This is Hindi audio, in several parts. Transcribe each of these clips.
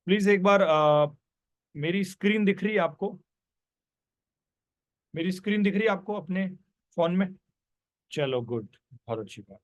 प्लीज एक बार मेरी स्क्रीन दिख रही है आपको? मेरी स्क्रीन दिख रही है आपको अपने फोन में? चलो गुड, बहुत अच्छी बात।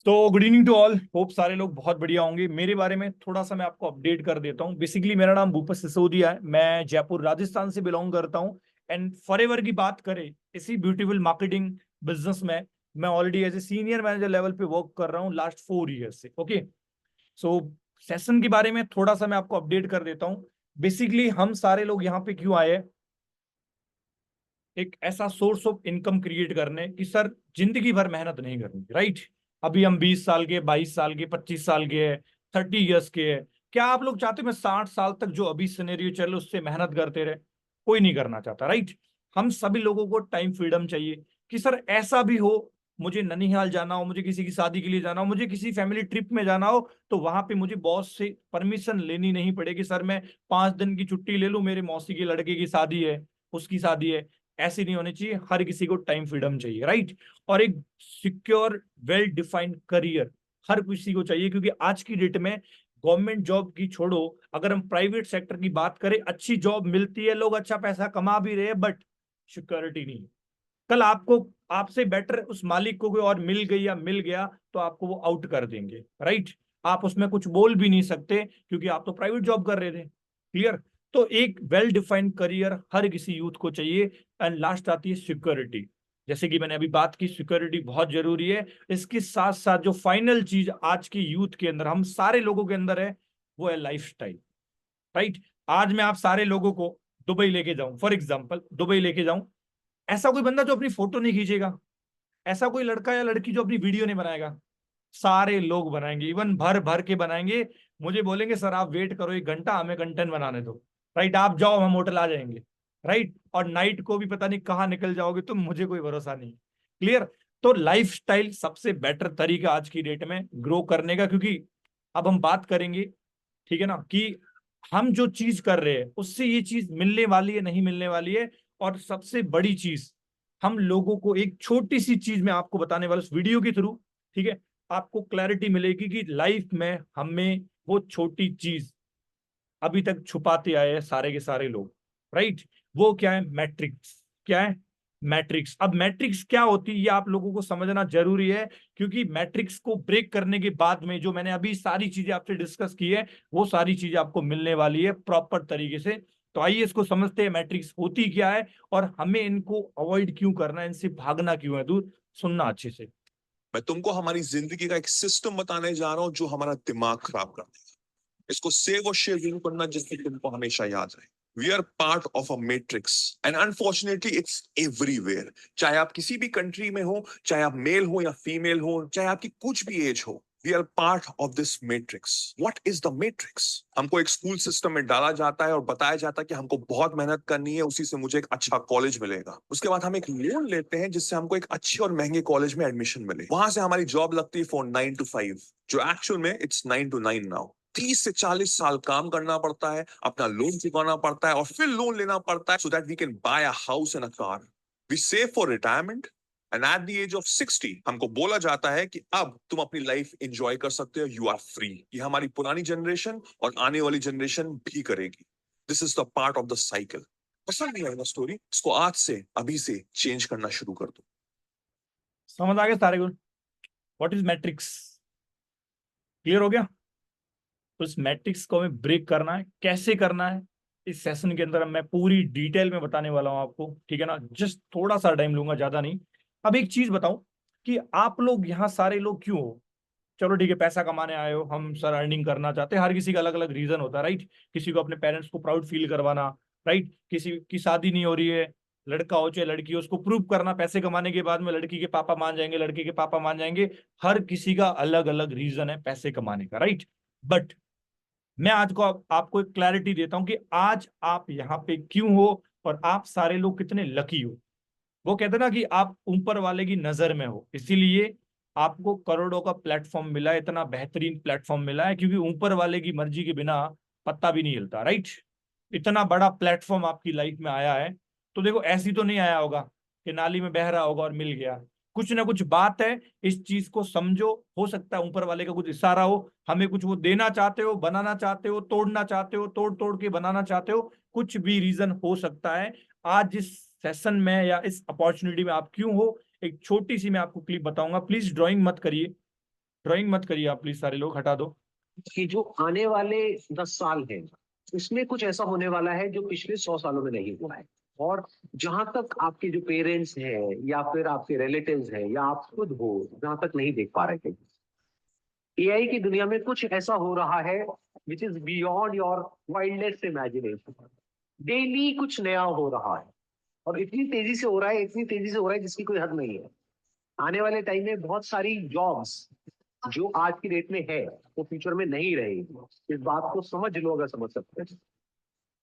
तो good evening to all, hope सारे लोग बहुत बढ़िया होंगे। मेरे बारे में थोड़ा सा मैं आपको अपडेट कर देता हूँ। बेसिकली मेरा नाम भूपत सिसोदिया है, मैं जयपुर राजस्थान से बिलोंग करता हूँ। एंड फॉरएवर की बात करें इसी ब्यूटीफुल मार्केटिंग बिजनेस में, मैं already as a senior manager level पे वर्क कर रहा हूँ लास्ट 4 ईयर से। ओके, सो सेशन के बारे में थोड़ा सा मैं आपको अपडेट कर देता हूँ। बेसिकली हम सारे लोग यहाँ पे क्यों आए हैं? एक ऐसा सोर्स ऑफ इनकम क्रिएट करने की सर, जिंदगी भर मेहनत नहीं करनी, राइट? अभी हम 20 साल के, 22 साल के, 25 साल के, 30 ईयर्स के हैं। क्या आप लोग चाहते हो मैं 60 साल तक जो अभी सिनेरियो चल उससे मेहनत करते रहे? कोई नहीं करना चाहता, राइट? हम सभी लोगों को टाइम फ्रीडम चाहिए कि सर ऐसा भी हो, मुझे ननिहाल जाना हो, मुझे किसी की शादी के लिए जाना हो, मुझे किसी फैमिली ट्रिप में जाना हो, तो वहां पे मुझे बॉस से परमिशन लेनी नहीं पड़ेगी। सर मैं 5 दिन की छुट्टी ले लूं, मेरे मौसी के लड़के की शादी है, उसकी शादी है। ऐसी नहीं होनी चाहिए, हर किसी को टाइम फ्रीडम चाहिए, राइट? और एक सिक्योर वेल डिफाइंड करियर हर किसी को चाहिए, क्योंकि आज की डेट में गवर्नमेंट जॉब की छोड़ो, अगर हम प्राइवेट सेक्टर की बात करें, अच्छी जॉब मिलती है, लोग अच्छा पैसा कमा भी रहे हैं, बट सिक्योरिटी नहीं है। कल आपको, आपसे बेटर उस मालिक को कोई और मिल गई या मिल गया तो आपको वो आउट कर देंगे, राइट? आप उसमें कुछ बोल भी नहीं सकते क्योंकि आप तो प्राइवेट जॉब कर रहे थे। क्लियर? तो एक वेल डिफाइंड करियर हर किसी यूथ को चाहिए। एंड लास्ट आती है सिक्योरिटी। जैसे कि मैंने अभी बात की, सिक्योरिटी बहुत जरूरी है। इसके साथ साथ जो फाइनल चीज आज की यूथ के अंदर, हम सारे लोगों के अंदर है, वो है लाइफस्टाइल, राइट? आज मैं आप सारे लोगों को दुबई लेके जाऊं, फॉर एग्जाम्पल दुबई लेके जाऊं, ऐसा कोई बंदा जो अपनी फोटो नहीं खींचेगा, ऐसा कोई लड़का या लड़की जो अपनी वीडियो नहीं बनाएगा? सारे लोग बनाएंगे, इवन भर भर के बनाएंगे। मुझे बोलेंगे सर आप वेट करो 1 घंटा, हमें कंटेंट बनाने दो, राइट? आप जाओ, हम होटल आ जाएंगे, राइट? और नाइट को भी पता नहीं कहाँ निकल जाओगे तुम, मुझे कोई भरोसा नहीं। क्लियर? तो लाइफस्टाइल सबसे बेटर तरीका आज की डेट में ग्रो करने का, क्योंकि अब हम बात करेंगे, ठीक है ना, कि हम जो चीज कर रहे हैं उससे ये चीज मिलने वाली है, नहीं मिलने वाली है। और सबसे बड़ी चीज, हम लोगों को एक छोटी सी चीज में आपको बताने वाला इस वीडियो के थ्रू, ठीक है, आपको क्लैरिटी मिलेगी कि लाइफ में हमें वो छोटी चीज अभी तक छुपाते आए हैं सारे के सारे लोग, राइट? वो क्या है? मैट्रिक्स। क्या है? मैट्रिक्स। अब मैट्रिक्स क्या होती है ये आप लोगों को समझना जरूरी है, क्योंकि मैट्रिक्स को ब्रेक करने के बाद में जो मैंने अभी सारी चीजें आपसे डिस्कस की है, वो सारी चीजें आपको मिलने वाली है प्रॉपर तरीके से। तो आइए इसको समझते हैं, मैट्रिक्स होती क्या है और हमें इनको अवॉइड क्यों करना है, इनसे भागना क्यों है दूर। सुनना अच्छे से। मैं तुमको हमारी जिंदगी का एक सिस्टम बताने जा रहा हूं जो हमारा दिमाग खराब कर देगा। इसको सेव और शेयर जरूर करना जिससे तुमको हमेशा याद रहे। We are part of a matrix and unfortunately it's everywhere. चाहे आप किसी भी कंट्री में हो, चाहे आप मेल हो या फीमेल हो, चाहे आपकी कुछ भी एज हो, we are part of this matrix. What is the matrix? हमको एक स्कूल सिस्टम में डाला जाता है और बताया जाता है कि हमको बहुत मेहनत करनी है, उसी से मुझे एक अच्छा कॉलेज मिलेगा। उसके बाद हम एक लोन लेते हैं जिससे हमको एक अच्छे और महंगे कॉलेज में एडमिशन मिले। वहां से हमारी जॉब लगती है फॉर 9 to 5, जो एक्चुअल में इट्स 9 to 9 नाउ। 30 से 40 साल काम करना पड़ता है, अपना लोन चुकाना पड़ता है और फिर लोन लेना पड़ता है so that we can buy a house and a car. We save for retirement and at the age of 60 हमको बोला जाता है कि अब तुम अपनी लाइफ एंजॉय कर सकते हो, यू आर फ्री। ये हमारी पुरानी जनरेशन और आने वाली जनरेशन भी करेगी। This is the part of the cycle. पसंद नहीं आई ना स्टोरी? इसको आज से, अभी से चेंज करना शुरू कर दो। समझ आ गया सारे को? What is matrix? क्लियर हो गया? तो इस मैट्रिक्स को हमें ब्रेक करना है, कैसे करना है इस सेशन के अंदर मैं पूरी डिटेल में बताने वाला हूं आपको, ठीक है ना? जस्ट थोड़ा सा टाइम लूंगा, ज्यादा नहीं। अब एक चीज बताऊं कि आप लोग यहाँ सारे लोग क्यों हो? चलो ठीक है, पैसा कमाने आए हो, हम सर अर्निंग करना चाहते हैं, हर किसी का अलग अलग रीजन होता है, राइट? किसी को अपने पेरेंट्स को प्राउड फील करवाना, राइट? किसी की शादी नहीं हो रही है, लड़का हो चाहे लड़की हो, उसको प्रूव करना पैसे कमाने के बाद में लड़की के पापा मान जाएंगे, लड़के के पापा मान जाएंगे। हर किसी का अलग अलग रीजन है पैसे कमाने का, राइट? बट मैं आज को आपको एक क्लैरिटी देता हूं कि आज आप यहाँ पे क्यों हो और आप सारे लोग कितने लकी हो। वो कहते हैं ना कि आप ऊपर वाले की नजर में हो, इसीलिए आपको करोड़ों का प्लेटफॉर्म मिला है, इतना बेहतरीन प्लेटफॉर्म मिला है, क्योंकि ऊपर वाले की मर्जी के बिना पत्ता भी नहीं हिलता, राइट? इतना बड़ा प्लेटफॉर्म आपकी लाइफ में आया है, तो देखो ऐसी तो नहीं आया होगा कि नाली में बह रहा होगा और मिल गया। कुछ ना कुछ बात है, इस चीज को समझो। हो सकता है ऊपर वाले का कुछ इशारा हो, हमें कुछ वो देना चाहते हो, बनाना चाहते हो, तोड़ना चाहते हो, तोड़ तोड़ के बनाना चाहते हो, कुछ भी रीजन हो सकता है। आज इस सेशन में या इस अपॉर्चुनिटी में आप क्यों हो, एक छोटी सी मैं आपको क्लिप बताऊंगा। प्लीज ड्राइंग मत करिए, ड्राइंग मत करिए आप प्लीज, सारे लोग हटा दो। कि जो आने वाले 10 साल हैं उसमें कुछ ऐसा होने वाला है जो पिछले 100 सालों में नहीं हुआ है। और जहां तक आपके जो पेरेंट्स हैं या फिर आपके रिलेटिव्स हैं या आप खुद हो, जहां तक नहीं देख पा रहे थे, एआई की दुनिया में कुछ ऐसा हो रहा है which is beyond your wildest imagination. Daily कुछ नया हो रहा है और इतनी तेजी से हो रहा है, इतनी तेजी से हो रहा है जिसकी कोई हद नहीं है। आने वाले टाइम में बहुत सारी जॉब्स जो आज की डेट में है वो फ्यूचर में नहीं रहेगी। इस बात को समझ लो अगर समझ सकते हैं।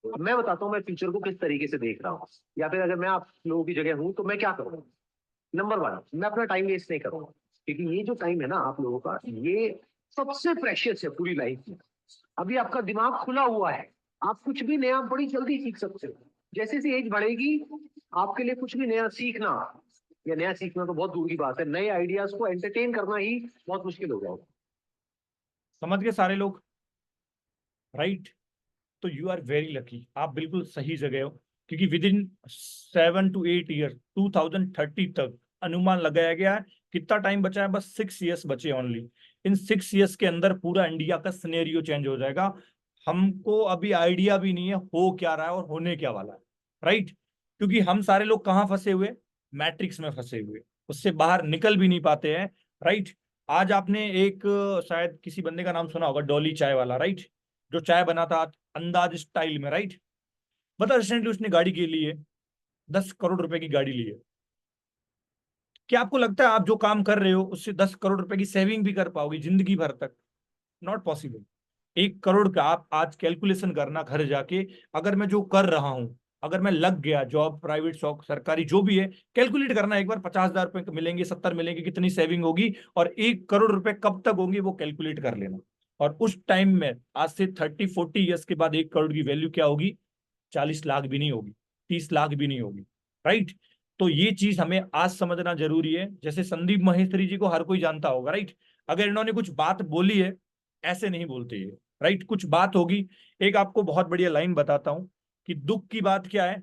अब मैं बताता हूँ मैं फ्यूचर को किस तरीके से देख रहा हूँ, या फिर अगर मैं आप लोगों की जगह हूं तो मैं क्या करूँ। नंबर वन, मैं अपना टाइम वेस्ट नहीं करूंगा, क्योंकि ये जो टाइम है ना आप लोगों का, ये सबसे प्रेशियस है पूरी लाइफ में। अभी आपका दिमाग खुला हुआ है, आप कुछ भी नया बड़ी जल्दी सीख सकते हो। जैसे जैसे एज बढ़ेगी आपके लिए कुछ भी नया सीखना, या नया सीखना तो बहुत दूर की बात है, नए आइडियाज को एंटरटेन करना ही बहुत मुश्किल हो जाएगा। समझ गए सारे लोग, राइट? तो यू आर वेरी लकी, आप बिल्कुल सही जगह हो। क्योंकि विद इन 7 to 8 ईयर 2030 तक अनुमान लगाया गया है। कितना टाइम बचा है? बस 6 ईयर्स बचे ओनली। इन 6 ईयर्स के अंदर पूरा इंडिया का सिनेरियो चेंज हो जाएगा। हमको अभी आइडिया भी नहीं है हो क्या रहा है और होने क्या वाला है, राइट? क्योंकि हम सारे लोग कहाँ फंसे हुए? मैट्रिक्स में फंसे हुए, उससे बाहर निकल भी नहीं पाते हैं, राइट? आज आपने एक शायद किसी बंदे का नाम सुना होगा, डॉली चाय वाला, राइट? जो चाय बनाता अंदाज स्टाइल में, राइट? बता, रिसेंटली उसने गाड़ी के लिए 10 करोड़ रुपए की गाड़ी ली है। क्या आपको लगता है आप जो काम कर रहे हो उससे 10 करोड़ रुपए की सेविंग भी कर पाओगे जिंदगी भर तक? Not possible. 1 करोड़ का आप आज कैलकुलेशन करना घर जाके, अगर मैं जो कर रहा हूं, अगर मैं लग गया जॉब, प्राइवेट जॉब, सरकारी जो भी है, कैलकुलेट करना एक बार, 50,000 रुपए मिलेंगे, 70 मिलेंगे, कितनी सेविंग होगी, और 1 करोड़ रुपए कब तक होंगे वो कैलकुलेट कर लेना। और उस टाइम में आज से 30-40 ईयर्स के बाद 1 करोड़ की वैल्यू क्या होगी? 40 लाख भी नहीं होगी, 30 लाख भी नहीं होगी, राइट? तो ये चीज हमें आज समझना जरूरी है। जैसे संदीप महेश्वरी जी को हर कोई जानता होगा, राइट? अगर इन्होंने कुछ बात बोली है, ऐसे नहीं बोलते ये, राइट? कुछ बात होगी। एक आपको बहुत बढ़िया लाइन बताता हूं कि दुख की बात क्या है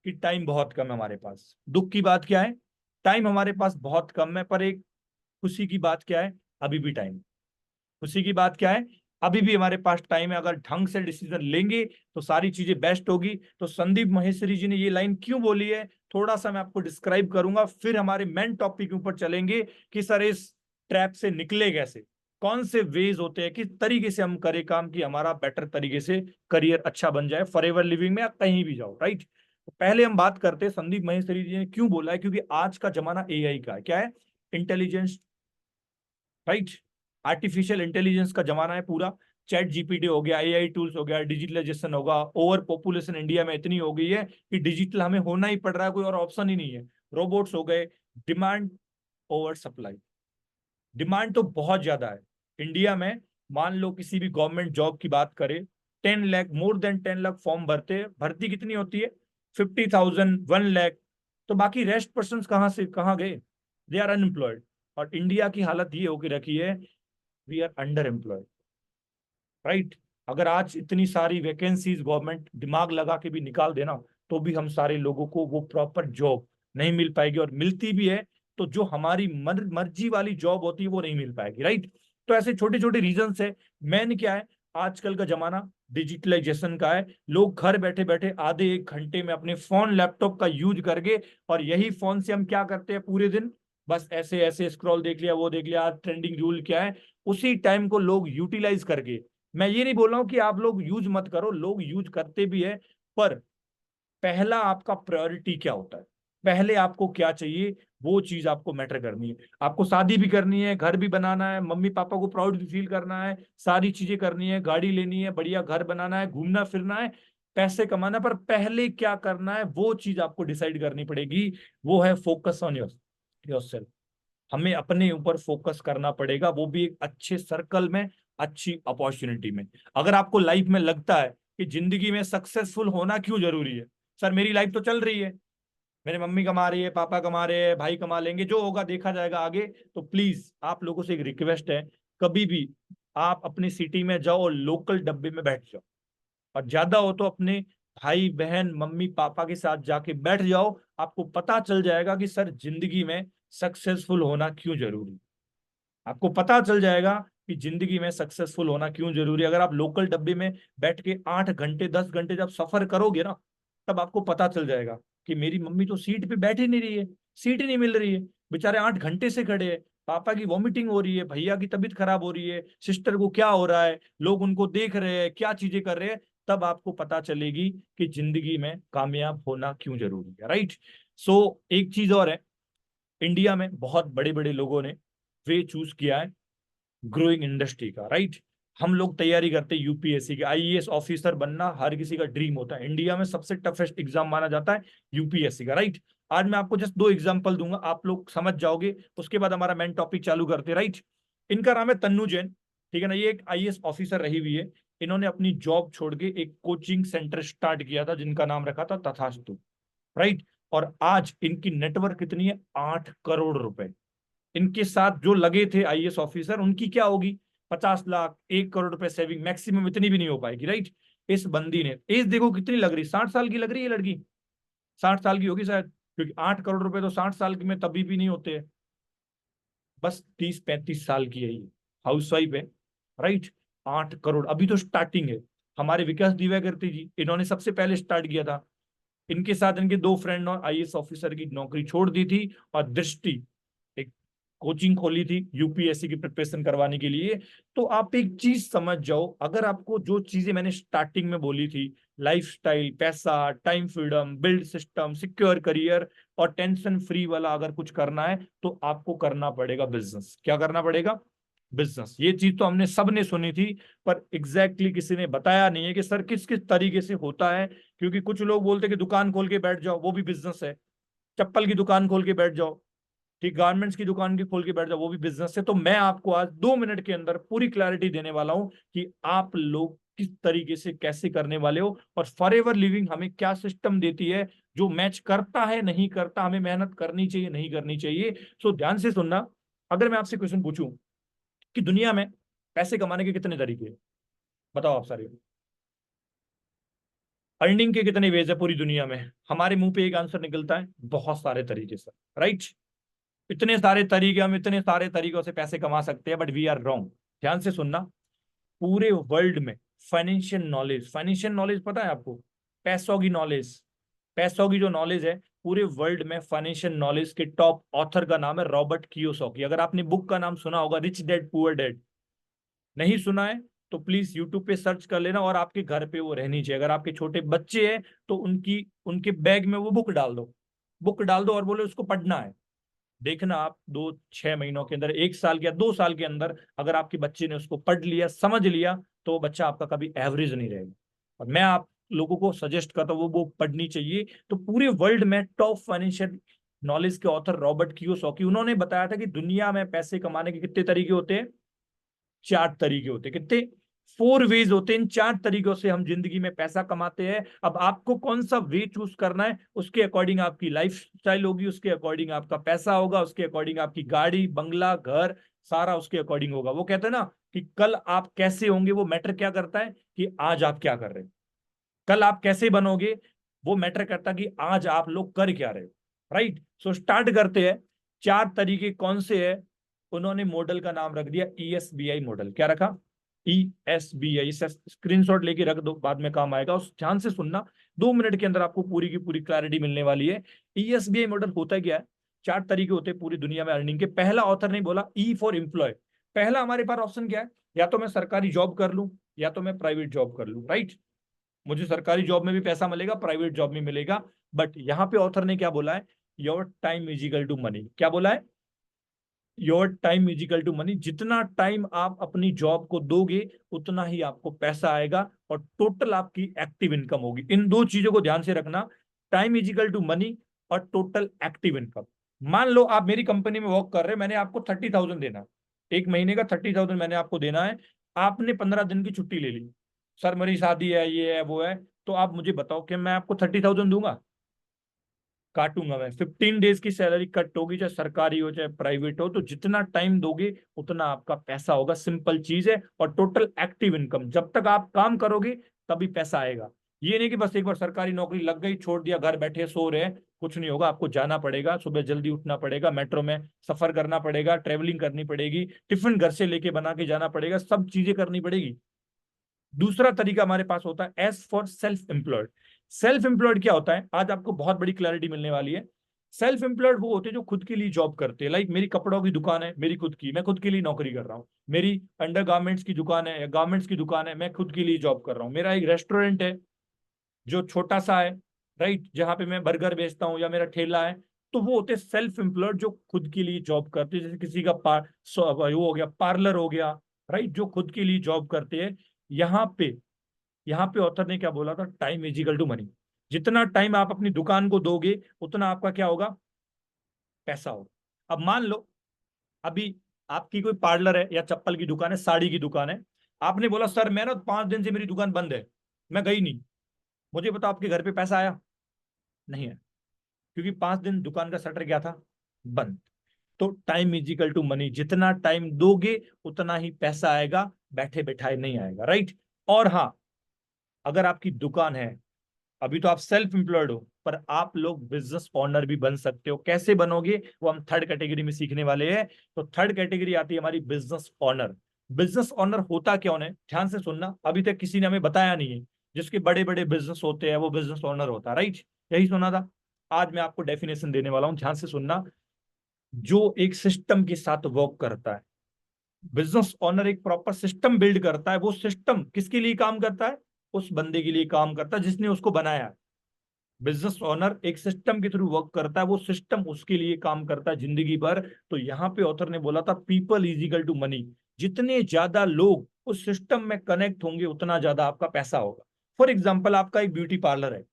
कि टाइम बहुत कम है हमारे पास। दुख की बात क्या है? टाइम हमारे पास बहुत कम है। पर एक खुशी की बात क्या है? अभी भी टाइम। खुशी की बात क्या है? अभी भी हमारे पास टाइम है। अगर ढंग से डिसीजन लेंगे तो सारी चीजें बेस्ट होगी। तो संदीप महेश्वरी जी ने ये लाइन क्यों बोली है, थोड़ा सा मैं आपको डिस्क्राइब करूंगा, फिर हमारे मेन टॉपिक के ऊपर चलेंगे कि सर इस ट्रैप से निकले कैसे, कौन से वेज होते हैं, किस तरीके से हम करें काम कि हमारा बेटर तरीके से करियर अच्छा बन जाए, फॉरएवर लिविंग में या कहीं भी जाओ, राइट? तो पहले हम बात करते हैं संदीप महेश्वरी जी ने क्यों बोला है। क्योंकि आज का जमाना एआई का है। क्या है? Intelligence, right? आर्टिफिशियल इंटेलिजेंस का जमाना है पूरा। चैट जीपीटी हो गया, एआई टूल्स हो गया, डिजिटलाइजेशन होगा। ओवर पॉपुलेशन इंडिया में इतनी हो गई है कि डिजिटल हमें होना ही पड़ रहा है, कोई और ऑप्शन ही नहीं है। रोबोट्स हो गए। डिमांड ओवर सप्लाई, डिमांड तो बहुत ज्यादा है इंडिया में। मान लो किसी भी गवर्नमेंट जॉब की बात करें, 10 lakh, more than 10 lakh form भरते हैं। भर्ती कितनी होती है? 50,000, 1 लाख। तो बाकी रेस्ट पर्सन कहाँ से कहाँ गए? They are unemployed. और इंडिया की हालत ये होकर रखी है, we are underemployed, right? अगर आज इतनी सारी वैकेंसीज गवर्नमेंट दिमाग लगा के भी निकाल देना, तो भी हम सारे लोगों को वो प्रॉपर जॉब नहीं मिल पाएगी। और मिलती भी है तो जो हमारी मर्जी वाली जॉब होती है वो नहीं मिल पाएगी, राइट? तो ऐसे छोटे छोटे रीजंस है। मैन क्या है, आजकल का जमाना डिजिटलाइजेशन का है। लोग घर बैठे बैठे आधे एक घंटे में अपने फोन लैपटॉप का यूज करके, और यही फोन से हम क्या करते हैं पूरे दिन? बस ऐसे ऐसे स्क्रॉल देख लिया, वो देख लिया, आज ट्रेंडिंग रूल क्या है, उसी टाइम को लोग यूटिलाइज करके। मैं ये नहीं बोल रहा हूं कि आप लोग यूज मत करो, लोग यूज करते भी है। पर पहला आपका प्रायोरिटी क्या होता है? पहले आपको क्या चाहिए, वो चीज आपको मैटर करनी है। आपको शादी भी करनी है, घर भी बनाना है, मम्मी पापा को प्राउड भी फील करना है, सारी चीजें करनी है, गाड़ी लेनी है, बढ़िया घर बनाना है, घूमना फिरना है, पैसे कमाना है। पर पहले क्या करना है वो चीज आपको डिसाइड करनी पड़ेगी। वो है फोकस ऑन योरसेल्फ। हमें अपने ऊपर फोकस करना पड़ेगा, वो भी एक अच्छे सर्कल में, अच्छी अपॉर्चुनिटी में। अगर आपको लाइफ में लगता है कि जिंदगी में सक्सेसफुल होना क्यों जरूरी है। सर मेरी लाइफ तो चल रही है, मेरी मम्मी कमा रही है, पापा कमा रहे हैं, भाई कमा लेंगे, जो होगा देखा जाएगा आगे। तो प्लीज आप लोगों से एक रिक्वेस्ट है, कभी भी आप अपनी सिटी में जाओ और लोकल डब्बे में बैठ जाओ, और ज्यादा हो तो अपने भाई बहन मम्मी पापा के साथ जाके बैठ जाओ। आपको पता चल जाएगा कि सर जिंदगी में सक्सेसफुल होना क्यों जरूरी है। आपको पता चल जाएगा कि जिंदगी में सक्सेसफुल होना क्यों जरूरी है। अगर आप लोकल डब्बे में बैठ के 8 घंटे 10 घंटे जब सफर करोगे ना, तब आपको पता चल जाएगा कि मेरी मम्मी तो सीट पे बैठ ही नहीं रही है, सीट ही नहीं मिल रही है, बेचारे 8 घंटे से खड़े हैं, पापा की वॉमिटिंग हो रही है, भैया की तबीयत खराब हो रही है, सिस्टर को क्या हो रहा है, लोग उनको देख रहे हैं, क्या चीजें कर रहे हैं। तब आपको पता चलेगी कि जिंदगी में कामयाब होना क्यों जरूरी है, राइट। सो एक चीज और है, इंडिया में बहुत बड़े बड़े लोगों ने वे चूज किया है ग्रोइंग इंडस्ट्री का, राइट। हम लोग तैयारी करते हैं यूपीएससी के, आईएएस ऑफिसर बनना हर किसी का ड्रीम होता है। इंडिया में सबसे टफेस्ट एग्जाम माना जाता है यूपीएससी का, राइट। आज मैं आपको जस्ट 2 एग्जांपल दूंगा, आप लोग समझ जाओगे, उसके बाद हमारा मेन टॉपिक चालू करते हैं, राइट। इनका नाम है तन्नू जैन, ठीक है ना। ये एक आईएएस ऑफिसर रही हुई है। इन्होंने अपनी जॉब छोड़ के एक कोचिंग सेंटर स्टार्ट किया था जिनका नाम रखा था तथास्तु, राइट। और आज इनकी नेटवर्क कितनी है, 8 करोड़ रुपए। इनके साथ जो लगे थे आईएएस ऑफिसर, उनकी क्या होगी, 50 लाख 1 करोड़ रुपए सेविंग, मैक्सिमम इतनी भी नहीं हो पाएगी, राइट। इस बंदी ने एज देखो कितनी लग रही, 60 साल की लग रही है लड़की, 60 साल की होगी शायद, क्योंकि 8 करोड़ रुपए तो 60 साल की में तभी भी नहीं होते हैं। बस 30 35 साल की है ये, हाउस वाइफ है, राइट। 8 करोड़, अभी तो स्टार्टिंग है। हमारे विकास दिव्याकर्ती जी, इन्होंने सबसे पहले स्टार्ट किया था। इनके साथ इनके 2 फ्रेंड और आईएएस ऑफिसर की नौकरी छोड़ दी थी, और दृष्टि एक कोचिंग खोली थी यूपीएससी की प्रिपरेशन करवाने के लिए। तो आप एक चीज समझ जाओ, अगर आपको जो चीजें मैंने स्टार्टिंग में बोली थी, लाइफस्टाइल, पैसा, time freedom, build system, secure career और टेंशन फ्री वाला अगर कुछ करना है, तो आपको करना पड़ेगा बिजनेस। क्या करना पड़ेगा, बिजनेस। ये चीज तो हमने सबने सुनी थी, पर एग्जैक्टली किसी ने बताया नहीं है कि सर किस किस तरीके से होता है। क्योंकि कुछ लोग बोलते हैं कि दुकान खोल के बैठ जाओ, वो भी बिजनेस है। चप्पल की दुकान खोल के बैठ जाओ, ठीक, गारमेंट्स की दुकान की खोल के बैठ जाओ, वो भी बिजनेस है। तो मैं आपको आज 2 मिनट के अंदर पूरी क्लैरिटी देने वाला हूं कि आप लोग किस तरीके से कैसे करने वाले हो, और फॉरएवर लिविंग हमें क्या सिस्टम देती है जो मैच करता है नहीं करता, हमें मेहनत करनी चाहिए नहीं करनी चाहिए। सो ध्यान से सुनना। अगर मैं आपसे क्वेश्चन पूछूं कि दुनिया में पैसे कमाने के कितने तरीके हैं, बताओ आप सारे। अर्निंग के कितने वेज है पूरी दुनिया में, हमारे मुंह पे एक आंसर निकलता है, बहुत सारे तरीके से, राइट। इतने सारे तरीके, हम इतने सारे तरीकों से पैसे कमा सकते हैं, बट वी आर रॉन्ग। ध्यान से सुनना। पूरे वर्ल्ड में फाइनेंशियल नॉलेज पता है आपको, पैसों की नॉलेज, पैसों की जो नॉलेज है पूरे वर्ल्ड में, फाइनेंशियल नॉलेज के टॉप ऑथर का नाम है रॉबर्ट कियोसाकी। अगर आपने बुक का नाम सुना होगा, रिच डैड पुअर डैड, नहीं सुना है तो प्लीज यूट्यूब पे सर्च कर लेना, और आपके घर पे वो रहनी चाहिए। अगर आपके छोटे बच्चे हैं तो उनके बैग में वो बुक डाल दो, बुक डाल दो और बोले उसको पढ़ना है। देखना आप 2 6 महीनों के अंदर, 1 साल या 2 साल के अंदर, अगर आपके बच्चे ने उसको पढ़ लिया समझ लिया, तो वो बच्चा आपका कभी एवरेज नहीं रहेगा। और मैं आप लोगों को सजेस्ट करता हूँ वो बुक पढ़नी चाहिए। तो पूरे वर्ल्ड में टॉप फाइनेंशियल नॉलेज के ऑथर रॉबर्ट कियोसाकी, उन्होंने बताया था कि दुनिया में पैसे कमाने के कितने तरीके होते हैं, 4 तरीके होते हैं। कितने, 4 वेज होते हैं। इन 4 तरीकों से हम जिंदगी में पैसा कमाते हैं। अब आपको कौन सा वे चूज करना है, उसके अकॉर्डिंग आपकी लाइफ स्टाइल होगी, उसके अकॉर्डिंग आपका पैसा होगा, उसके अकॉर्डिंग आपकी गाड़ी बंगला घर सारा उसके अकॉर्डिंग होगा। वो कहते हैं ना कि कल आप कैसे होंगे वो मैटर क्या करता है कि आज आप क्या कर रहे हैं। कल आप कैसे बनोगे वो मैटर करता है कि आज आप लोग कर क्या रहे हो, राइट। सो स्टार्ट करते हैं। 4 तरीके कौन से है, उन्होंने मॉडल का नाम रख दिया ESBI मॉडल। क्या रखा, ESBI। इसे स्क्रीनशॉट लेके रख दो, बाद में काम आएगा। उस ध्यान से सुनना, 2 मिनट के अंदर आपको पूरी की पूरी क्लैरिटी मिलने वाली है। ESBI मॉडल होता क्या है, 4 तरीके होते हैं पूरी दुनिया में अर्निंग के। पहला ऑथर ने बोला E फॉर एम्प्लॉय। पहला हमारे पास ऑप्शन क्या है, या तो मैं सरकारी जॉब कर लूं या तो मैं प्राइवेट जॉब कर लूं, राइट। मुझे सरकारी जॉब में भी पैसा मिलेगा, प्राइवेट जॉब में मिलेगा। बट यहां पे ऑथर ने क्या बोला है, your time is equal to money. क्या बोला है, your time is equal to money. जितना टाइम आप अपनी जॉब को दोगे उतना ही आपको पैसा आएगा, और टोटल आपकी एक्टिव इनकम होगी। इन 2 चीजों को ध्यान से रखना, time is equal to money और टोटल एक्टिव इनकम। मान लो आप मेरी कंपनी में वर्क कर रहे हैं, मैंने आपको 30,000 देना है, एक महीने का 30,000 मैंने आपको देना है। आपने 15 दिन की छुट्टी ले ली, सर मेरी शादी है, ये है, वो है, तो आप मुझे बताओ कि मैं आपको 30,000 दूंगा? काटूंगा मैं। 15 डेज की सैलरी कट होगी, चाहे सरकारी हो चाहे प्राइवेट हो। तो जितना टाइम दोगे उतना आपका पैसा होगा, सिंपल चीज है। और टोटल एक्टिव इनकम, जब तक आप काम करोगे तभी पैसा आएगा। ये नहीं कि बस एक बार सरकारी नौकरी लग गई, छोड़ दिया, घर बैठे सो रहे हैं, कुछ नहीं होगा। आपको जाना पड़ेगा, सुबह जल्दी उठना पड़ेगा, मेट्रो में सफर करना पड़ेगा, ट्रेवलिंग करनी पड़ेगी, टिफिन घर से लेके बना के जाना पड़ेगा, सब चीजें करनी पड़ेगी। दूसरा तरीका हमारे पास होता है S for self employed. Self employed क्या होता है, आज आपको बहुत बड़ी क्लैरिटी मिलने वाली है। सेल्फ एम्प्लॉयड वो होते हैं जो खुद के लिए जॉब करते हैं। लाइक मेरी कपड़ों की दुकान है, मेरी खुद की, मैं खुद के लिए नौकरी कर रहा हूँ। मेरी अंडर गारमेंट्स की दुकान है या गारमेंट्स की दुकान है, मैं खुद के लिए जॉब कर रहा हूँ। मेरा एक रेस्टोरेंट है जो छोटा सा है, राइट, जहां पे मैं बर्गर बेचता हूँ या मेरा ठेला है। तो वो होते सेल्फ एम्प्लॉयड जो खुद के लिए जॉब करते हैं। जैसे किसी का वो हो गया, पार्लर हो गया, राइट, जो खुद के लिए जॉब करते हैं। यहाँ पे यहाँ पे ऑथर ने क्या बोला था, time is equal to money. जितना टाइम आप अपनी दुकान को दोगे उतना आपका क्या होगा, पैसा होगा। अब मान लो अभी आपकी कोई पार्लर है या चप्पल की दुकान है, साड़ी की दुकान है। आपने बोला सर मैं ना 5 दिन से मेरी दुकान बंद है, मैं गई नहीं। मुझे बताओ आपके घर पे पैसा आया? नहीं है, क्योंकि 5 दिन दुकान का शटर क्या था, बंद। तो time is equal to money, जितना टाइम दोगे उतना ही पैसा आएगा, बैठे बैठाए नहीं आएगा, राइट। और हाँ, अगर आपकी दुकान है, अभी तो आप सेल्फ एम्प्लॉयड हो, पर आप लोग बिजनेस ओनर भी बन सकते हो। कैसे बनोगे वो हम थर्ड कैटेगरी में सीखने वाले हैं। तो थर्ड कैटेगरी आती है हमारी बिजनेस ओनर। बिजनेस ओनर होता क्या है, ध्यान से सुनना, अभी तक किसी ने हमें बताया नहीं है। जिसके बड़े बड़े बिजनेस होते हैं वो बिजनेस ओनर होता है, राइट, यही सुना था। आज मैं आपको डेफिनेशन देने वाला हूं, ध्यान से सुनना। जो एक सिस्टम के साथ वर्क करता है, बिजनेस ओनर एक प्रॉपर सिस्टम बिल्ड करता है। वो सिस्टम किसके लिए काम करता है, उस बंदे के लिए काम करता है जिसने उसको बनाया है। बिजनेस ओनर एक सिस्टम के थ्रू वर्क करता है, वो सिस्टम उसके लिए काम करता है जिंदगी भर। तो यहाँ पे ऑथर ने बोला था people is equal to money. जितने ज्यादा लोग उस सिस्टम में कनेक्ट होंगे उतना ज्यादा आपका पैसा होगा। फॉर एग्जाम्पल, आपका एक ब्यूटी पार्लर है,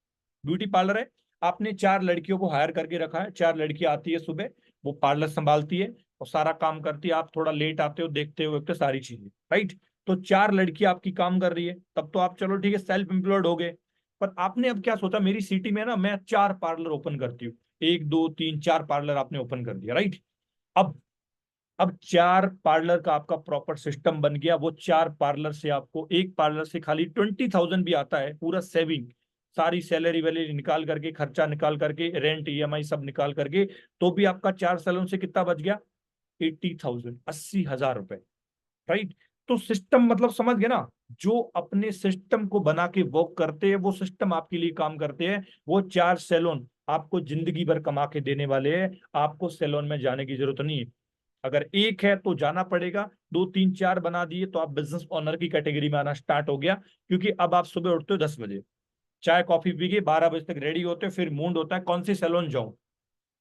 ब्यूटी पार्लर है, आपने 4 लड़कियों को हायर करके रखा है। 4 लड़कियां आती है सुबह, वो पार्लर संभालती है और सारा काम करती है। आप थोड़ा लेट आते हो, देखते हो तो सारी चीजें, राइट। तो 4 लड़कियां आपकी काम कर रही है, तब तो आप चलो ठीक है सेल्फ एम्प्लॉयड हो गए। पर आपने अब क्या सोचा, मेरी सिटी में ना मैं 4 पार्लर ओपन करती हूँ। 1 2 3 4 पार्लर आपने ओपन कर दिया, राइट। अब अब 4 पार्लर का आपका प्रॉपर सिस्टम बन गया। वो 4 पार्लर से आपको, एक पार्लर से खाली 20,000 भी आता है, पूरा सेविंग, सारी सैलरी वैलरी निकाल करके, खर्चा निकाल करके, रेंट ईएमआई सब निकाल करके, तो भी आपका 4 सैलून से कितना बच गया, 80,000, 80,000 रुपए, राइट। तो सिस्टम मतलब समझ गए ना, जो अपने सिस्टम को बना के वर्क करते हैं वो सिस्टम आपके लिए काम करते हैं। वो 4 सैलून आपको जिंदगी भर कमा के देने वाले हैं। आपको सैलून में जाने की जरूरत नहीं है। अगर एक है तो जाना पड़ेगा, 2 3 4 बना दिए तो आप बिजनेस ओनर की कैटेगरी में आना स्टार्ट हो गया। क्योंकि अब आप सुबह उठते हो 10 बजे, चाय कॉफी पी के 12 बजे तक रेडी होते हो, फिर मूड होता है कौन सी सैलून जाऊं।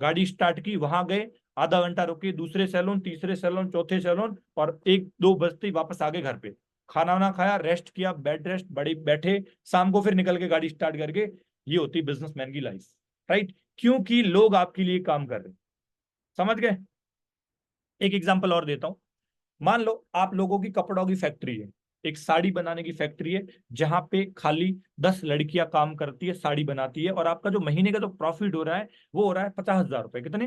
गाड़ी स्टार्ट की, वहां गए, आधा घंटा रुके, दूसरे सैलून, तीसरे सैलून, चौथे सैलून, और 1 2 बजते ही वापस आ गए घर पे। खाना वाना खाया, रेस्ट किया, बेड रेस्ट, बड़ी बैठे, शाम को फिर निकल के गाड़ी स्टार्ट करके। ये होती बिजनेसमैन की लाइफ, राइट। क्योंकि लोग आपके लिए काम कर रहे हैं, समझ गए। एक एग्जांपल और देता हूं। मान लो आप लोगों की कपड़ों की फैक्ट्री है, एक साड़ी बनाने की फैक्ट्री है, जहां पे खाली 10 लड़कियां काम करती है, साड़ी बनाती है, और आपका जो महीने का जो प्रॉफिट हो रहा है वो हो रहा है 50,000 रुपए। कितने,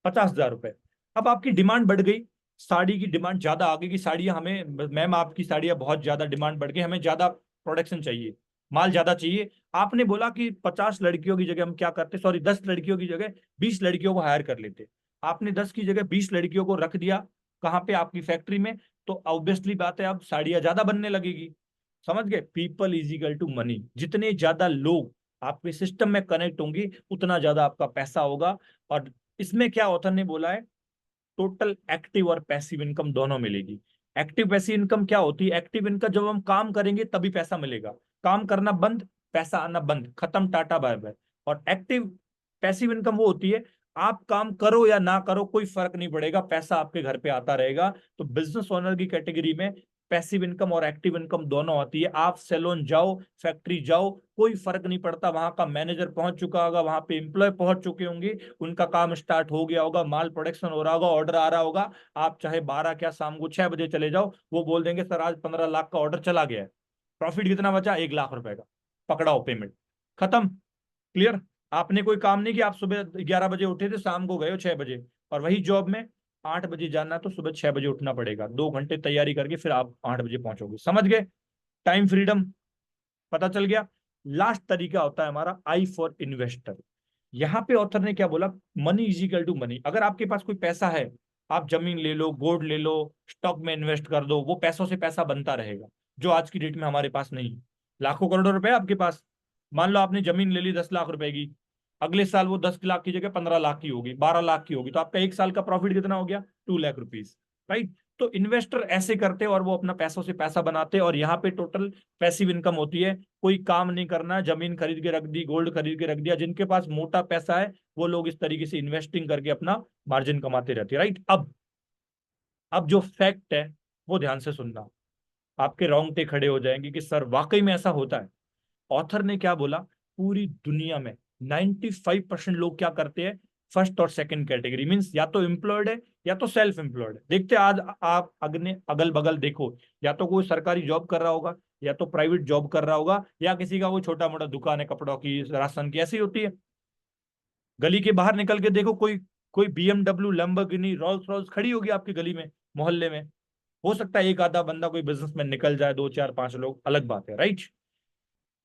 50,000 रुपए। अब आपकी डिमांड बढ़ गई, साड़ी की डिमांड ज्यादा आ गई कि साड़ियां हमें, मैम आपकी साड़ियां बहुत ज्यादा डिमांड बढ़ गई, हमें ज्यादा प्रोडक्शन चाहिए, माल ज्यादा चाहिए। आपने बोला कि 50 लड़कियों की जगह हम क्या करते, सॉरी 10 लड़कियों की जगह 20 लड़कियों को हायर कर लेते। आपने 10 की जगह 20 लड़कियों को रख दिया, कहाँ पे, आपकी फैक्ट्री में। तो ऑब्वियसली बात है अब साड़ियां ज्यादा बनने लगेगी। समझ गए, people is equal to money. जितने ज्यादा लोग आपके सिस्टम में कनेक्ट होंगे उतना ज्यादा आपका पैसा होगा। और इसमें क्या ऑथर ने बोला है, टोटल एक्टिव और पैसिव इनकम दोनों मिलेगी। एक्टिव पैसिव इनकम क्या होती है, एक्टिव इनकम जब हम काम करेंगे तभी पैसा मिलेगा, काम करना बंद, पैसा आना बंद, खत्म, टाटा बाय बाय। और एक्टिव पैसिव इनकम वो होती है, आप काम करो या ना करो कोई फर्क नहीं पड़ेगा, पैसा आपके घर पे आता रहेगा। तो बिजनेस ओनर की कैटेगरी में पैसिव इनकम और एक्टिव इनकम दोनों आती है। आप सैलून जाओ, फैक्ट्री जाओ, कोई फर्क नहीं पड़ता, वहां का मैनेजर पहुंच चुका होगा, वहां पे एम्प्लॉय पहुंच चुके होंगे, उनका काम स्टार्ट हो गया होगा, माल प्रोडक्शन हो रहा होगा, ऑर्डर आ रहा होगा। आप चाहे 12 क्या शाम को 6 बजे चले जाओ, वो बोल देंगे सर आज 15 लाख का ऑर्डर चला गया है, प्रॉफिट कितना बचा, 1 लाख रुपए का, पकड़ाओ पेमेंट, खत्म, क्लियर। आपने कोई काम नहीं किया, आप सुबह 11 बजे उठे थे, शाम को गए हो 6 बजे, और वही जॉब में 8 बजे जाना है तो सुबह 6 बजे उठना पड़ेगा, 2 घंटे तैयारी करके फिर आप 8 बजे पहुंचोगे, समझ गए, टाइम फ्रीडम पता चल गया। लास्ट तरीका होता है हमारा आई फॉर इन्वेस्टर। यहाँ पे ऑथर ने क्या बोला, money is equal to money. अगर आपके पास कोई पैसा है, आप जमीन ले लो, गोल्ड ले लो, स्टॉक में इन्वेस्ट कर दो, वो पैसों से पैसा बनता रहेगा, जो आज की डेट में हमारे पास नहीं है। लाखों करोड़ों रुपए आपके पास, मान लो आपने जमीन ले ली 10 लाख रुपए की, अगले साल वो 10 लाख की जगह 15 लाख की होगी, 12 लाख की होगी, तो आपका 1 साल का प्रॉफिट कितना हो गया, 2 लाख रुपीज, राइट। तो इन्वेस्टर ऐसे करते हैं और वो अपना पैसों से पैसा बनाते हैं, और यहाँ पे टोटल पैसिव इनकम होती है, कोई काम नहीं करना, जमीन खरीद के रख दी, गोल्ड खरीद के रख दिया। जिनके पास मोटा पैसा है वो लोग इस तरीके से इन्वेस्टिंग करके अपना मार्जिन कमाते रहते हैं, राइट। अब जो फैक्ट है वो ध्यान से सुनना, आपके रोंगटे खड़े हो जाएंगे कि सर वाकई में ऐसा होता है। ऑथर ने क्या बोला, पूरी दुनिया में 95% लोग क्या करते हैं, फर्स्ट और सेकंड कैटेगरी, मींस या तो एम्प्लॉयड है या तो सेल्फ एम्प्लॉयड है। देखते आज आप अगने अगल बगल देखो, या तो कोई सरकारी जॉब कर रहा होगा, या तो प्राइवेट जॉब कर रहा होगा, या किसी का कोई छोटा मोटा दुकान है कपड़ों की, राशन की, ऐसी होती है। गली के बाहर निकल के देखो, कोई कोई BMW, लैम्बोर्गिनी, रोल्स रॉयस खड़ी होगी आपकी गली में, मोहल्ले में। हो सकता है एक आधा बंदा कोई बिजनेसमैन निकल जाए, 2 4 5 लोग, अलग बात है, राइट।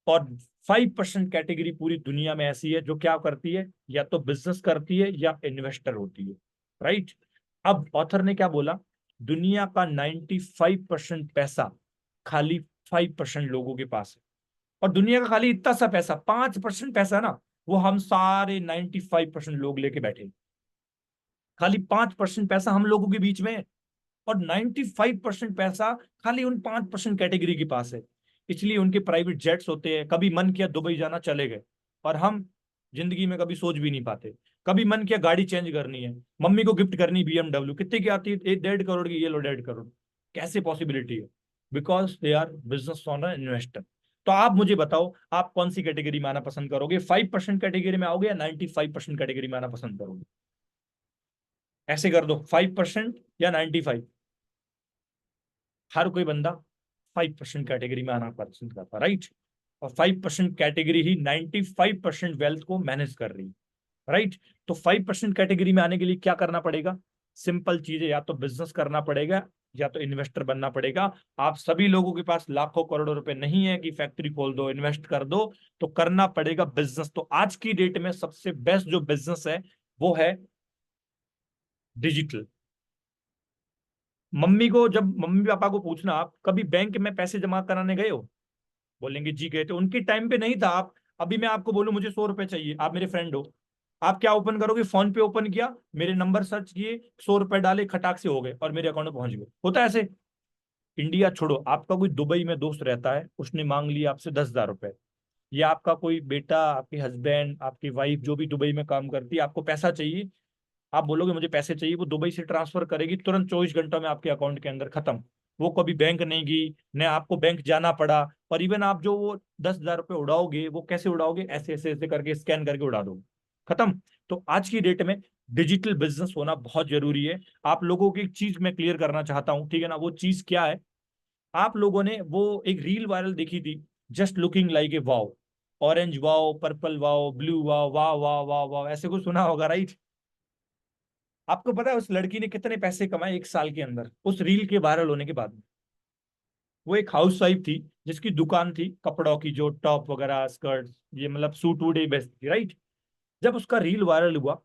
और 5% कैटेगरी पूरी दुनिया में ऐसी है जो क्या करती है, या तो बिजनेस करती है या इन्वेस्टर होती है, राइट। अब ऑथर ने क्या बोला, दुनिया का 95% पैसा खाली 5% लोगों के पास है, और दुनिया का खाली इतना सा पैसा 5% पैसा ना, वो हम सारे 95% लोग लेके बैठे हैं। खाली 5% पैसा हम लोगों के बीच में है, और 95% पैसा खाली उन 5% कैटेगरी के पास है। इसलिए उनके प्राइवेट जेट्स होते हैं, कभी मन किया दुबई जाना चले गए, और हम जिंदगी में कभी सोच भी नहीं पाते। कभी मन किया गाड़ी चेंज करनी है, मम्मी को गिफ्ट करनी BMW, कितने की आती है, 1.5 करोड़ की, ये लो 1.5 करोड़, कैसे पॉसिबिलिटी है, because they are business owner, investor. तो आप मुझे बताओ, आप कौन सी कैटेगरी में आना पसंद करोगे, 5% कैटेगरी में आओगे या 95% कैटेगरी में आना पसंद करोगे? ऐसे कर दो, 5% या 95। हर कोई बंदा 5% कैटेगरी में आना पसंद करता, राइट। और 5% कैटेगरी ही 95% वेल्थ को मैनेज कर रही है, राइट। तो 5% कैटेगरी में आने के लिए क्या करना पड़ेगा, सिंपल चीजें, या तो बिजनेस करना पड़ेगा या तो इन्वेस्टर बनना पड़ेगा। आप सभी लोगों के पास लाखों करोड़ों रुपए नहीं है कि फैक्ट्री खोल दो, इन्वेस्ट कर दो, तो करना पड़ेगा बिजनेस। तो आज की डेट में सबसे बेस्ट जो बिजनेस है वो है डिजिटल। मम्मी को, जब मम्मी पापा को पूछना, आप कभी बैंक में पैसे जमा कराने गए हो, बोलेंगे जी गए थे। उनके टाइम पे नहीं था। आप अभी मैं आपको बोलूं मुझे 100 रुपए चाहिए, आप मेरे फ्रेंड हो, आप क्या ओपन करोगे, फोन पे ओपन किया, मेरे नंबर सर्च किए, 100 रुपए डाले, खटाक से हो गए और मेरे अकाउंट में पहुंच गए। होता है ऐसे। इंडिया छोड़ो, आपका कोई दुबई में दोस्त रहता है, उसने मांग लिया आपसे 10,000 रुपए, या आपका कोई बेटा, आपके हस्बैंड, आपकी वाइफ जो भी दुबई में काम करती है, आपको पैसा चाहिए, आप बोलोगे मुझे पैसे चाहिए, वो दुबई से ट्रांसफर करेगी तुरंत, 24 घंटों में आपके अकाउंट के अंदर, खत्म। वो कभी बैंक नहीं गई, न आपको बैंक जाना पड़ा। और इवन आप जो वो 10,000 रुपये उड़ाओगे, वो कैसे उड़ाओगे, ऐसे ऐसे ऐसे करके स्कैन करके उड़ा दोगे, खत्म। तो आज की डेट में डिजिटल बिजनेस होना बहुत जरूरी है। आप लोगों की एक चीज मैं क्लियर करना चाहता हूं, ठीक है ना, वो चीज क्या है, आप लोगों ने वो एक रील वायरल देखी थी, just looking like a wow, orange wow, purple wow, blue wow, वाह वाह वाह वाह, ऐसे कुछ सुना होगा, राइट। आपको पता है उस लड़की ने कितने पैसे कमाए 1 साल के अंदर, उस रील के वायरल होने के बाद में? वो एक हाउस वाइफ थी जिसकी दुकान थी कपड़ों की, जो टॉप वगैरह, स्कर्ट, ये मतलब सूट वूट ही बेचती थी, राइट। जब उसका रील वायरल हुआ,